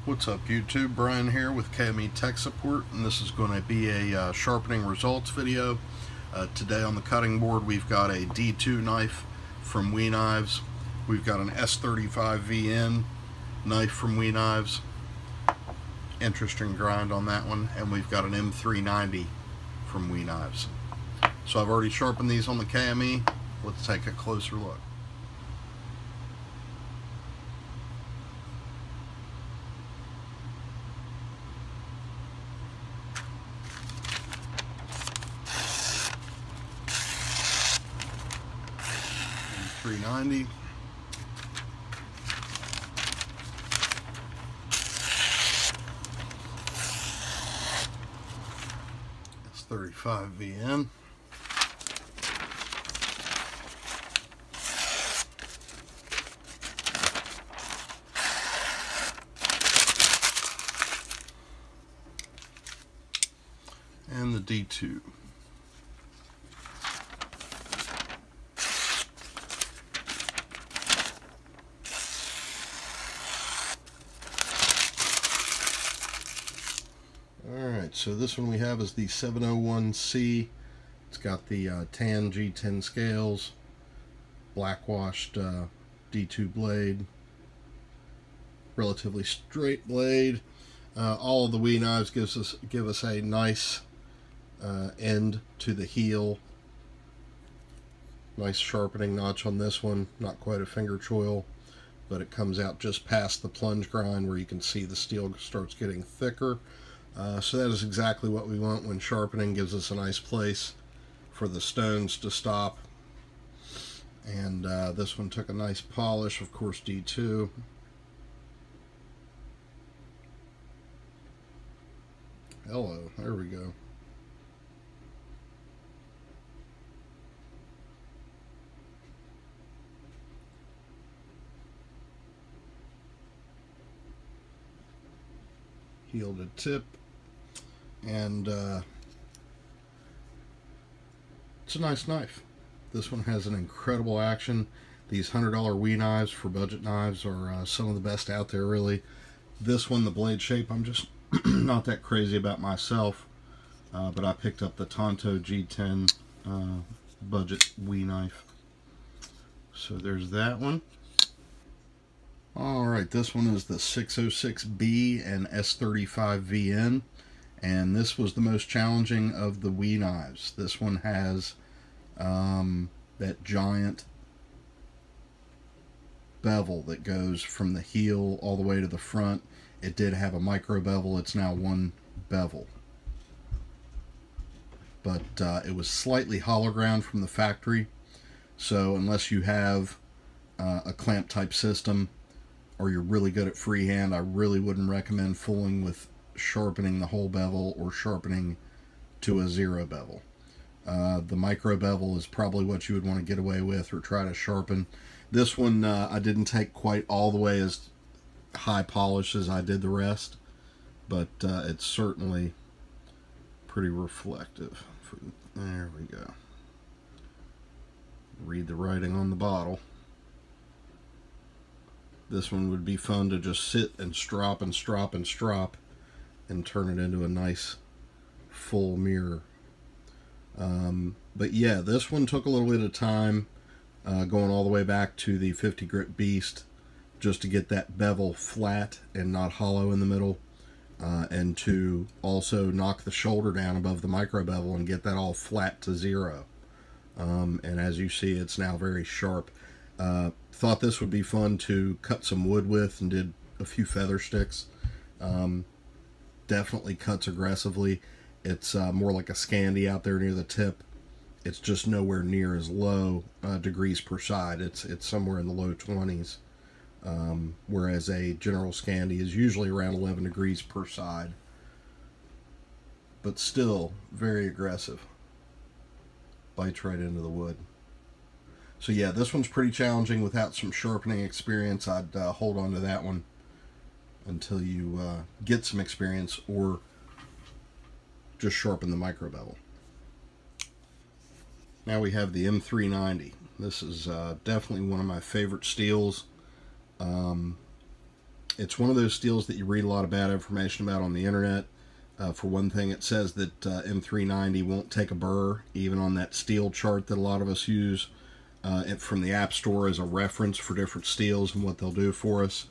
What's up YouTube, Brian here with KME Tech Support, and this is going to be a sharpening results video. Today on the cutting board we've got a D2 knife from WE Knives, we've got an S35VN knife from WE Knives, interesting grind on that one, and we've got an M390 from WE Knives. So I've already sharpened these on the KME. Let's take a closer look. M390. S35VN. And the D2. Alright, so this one we have is the 701C. It's got the tan G10 scales, black washed D2 blade, relatively straight blade. All of the WE Knives give us a nice end to the heel. Nice sharpening notch on this one, not quite a finger choil, but it comes out just past the plunge grind where you can see the steel starts getting thicker. So that is exactly what we want when sharpening. Gives us a nice place for the stones to stop. And this one took a nice polish, of course D2. Hello, there we go. Heeled tip, and it's a nice knife. This one has an incredible action. These $100 WE Knives for budget knives are some of the best out there, really. This one, the blade shape, I'm just not that crazy about myself, but I picked up the Tanto G10 budget WE knife. So there's that one. Alright, this one is the 606B and S35VN, and this was the most challenging of the WE Knives. This one has that giant bevel that goes from the heel all the way to the front. It did have a micro bevel. It's now one bevel, but it was slightly hollow ground from the factory, so unless you have a clamp type system or you're really good at freehand, I really wouldn't recommend fooling with sharpening the whole bevel or sharpening to a zero bevel. The micro bevel is probably what you would want to get away with or try to sharpen. This one I didn't take quite all the way as high polish as I did the rest, but it's certainly pretty reflective. There we go. Read the writing on the bottle. This one would be fun to just sit and strop and strop and strop and turn it into a nice full mirror. But yeah, this one took a little bit of time, going all the way back to the 50 grit Beast, just to get that bevel flat and not hollow in the middle, and to also knock the shoulder down above the micro bevel and get that all flat to zero. And as you see, it's now very sharp. Thought this would be fun to cut some wood with, and did a few feather sticks. Definitely cuts aggressively. It's more like a Scandi out there near the tip. It's just nowhere near as low degrees per side. It's somewhere in the low 20s, whereas a general Scandi is usually around 11 degrees per side. But still very aggressive. Bites right into the wood. So yeah, this one's pretty challenging. Without some sharpening experience, I'd hold on to that one until you get some experience, or just sharpen the micro bevel. Now we have the M390. This is definitely one of my favorite steels. It's one of those steels that you read a lot of bad information about on the internet. For one thing, it says that M390 won't take a burr, even on that steel chart that a lot of us use from the App Store as a reference for different steels and what they'll do for us.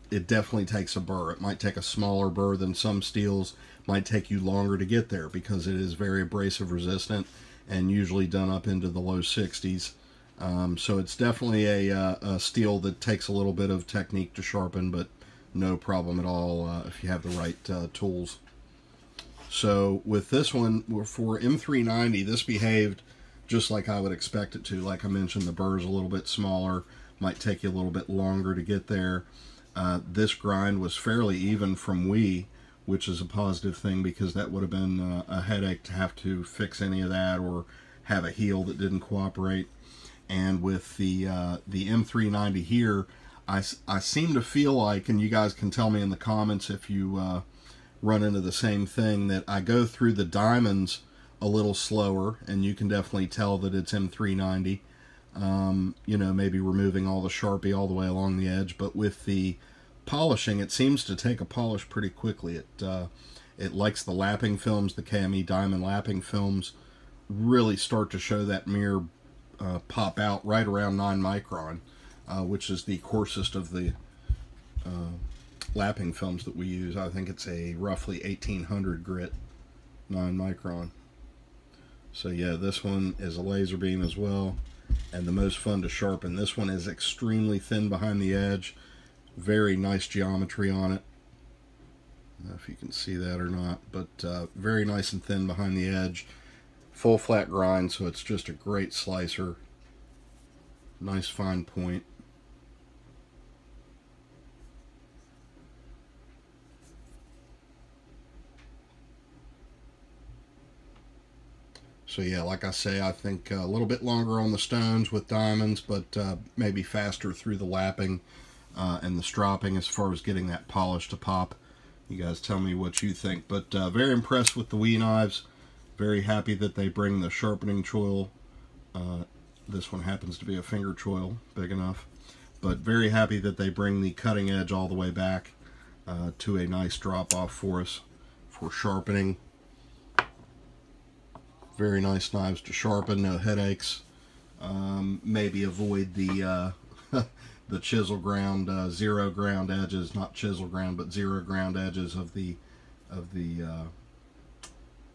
It definitely takes a burr. It might take a smaller burr than some steels. Might take you longer to get there because it is very abrasive resistant and usually done up into the low 60s. So it's definitely a steel that takes a little bit of technique to sharpen, but no problem at all if you have the right tools. So with this one, for M390, this behaved just like I would expect it to. Like I mentioned, the burr's a little bit smaller, might take you a little bit longer to get there. This grind was fairly even from WE, which is a positive thing because that would have been a headache to have to fix any of that or have a heel that didn't cooperate. And with the M390 here, I seem to feel like, and you guys can tell me in the comments if you run into the same thing, that I go through the diamonds a little slower, and you can definitely tell that it's M390. You know, maybe removing all the Sharpie all the way along the edge, but with the polishing, it seems to take a polish pretty quickly. It likes the lapping films, the KME diamond lapping films really start to show that mirror pop out right around 9 micron, which is the coarsest of the lapping films that we use. I think it's a roughly 1800 grit 9 micron. So yeah, this one is a laser beam as well, and the most fun to sharpen. This one is extremely thin behind the edge, very nice geometry on it. I don't know if you can see that or not, but very nice and thin behind the edge. Full flat grind, so it's just a great slicer. Nice fine point. So yeah, like I say, I think a little bit longer on the stones with diamonds, but maybe faster through the lapping and the stropping as far as getting that polish to pop. You guys tell me what you think. But very impressed with the WE knives. Very happy that they bring the sharpening choil. This one happens to be a finger choil, big enough. But very happy that they bring the cutting edge all the way back to a nice drop off for us for sharpening. Very nice knives to sharpen, no headaches. Maybe avoid the the chisel ground, zero ground edges, not chisel ground, but zero ground edges of the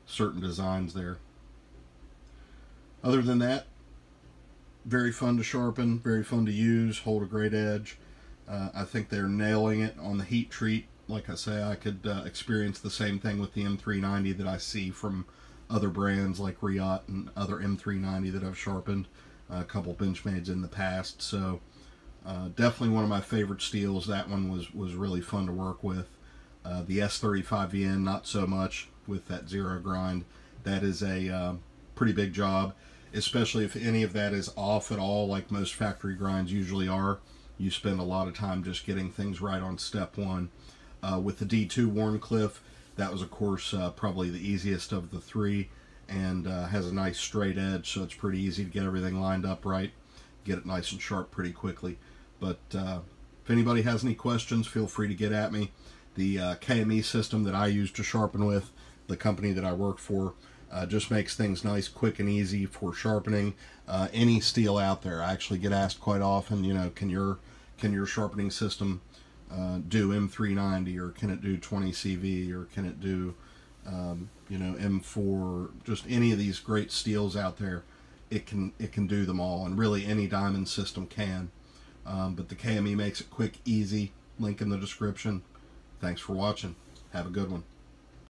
certain designs there. Other than that, very fun to sharpen, very fun to use, hold a great edge. I think they're nailing it on the heat treat. Like I say, I could experience the same thing with the M390 that I see from other brands like Riot and other M390 that I've sharpened, a couple Benchmades in the past. So definitely one of my favorite steels. That one was really fun to work with. The S35VN, not so much with that zero grind. That is a pretty big job, especially if any of that is off at all, like most factory grinds usually are. You spend a lot of time just getting things right on step one. With the D2 Wharncliffe, that was, of course, probably the easiest of the three, and has a nice straight edge, so it's pretty easy to get everything lined up right, get it nice and sharp pretty quickly. But if anybody has any questions, feel free to get at me. The KME system that I use to sharpen with, the company that I work for, just makes things nice, quick, and easy for sharpening any steel out there. I actually get asked quite often, you know, can your sharpening system do M390, or can it do 20 CV, or can it do you know, M4, just any of these great steels out there. It can do them all, and really any diamond system can. But the KME makes it quick, easy. Link in the description. Thanks for watching. Have a good one.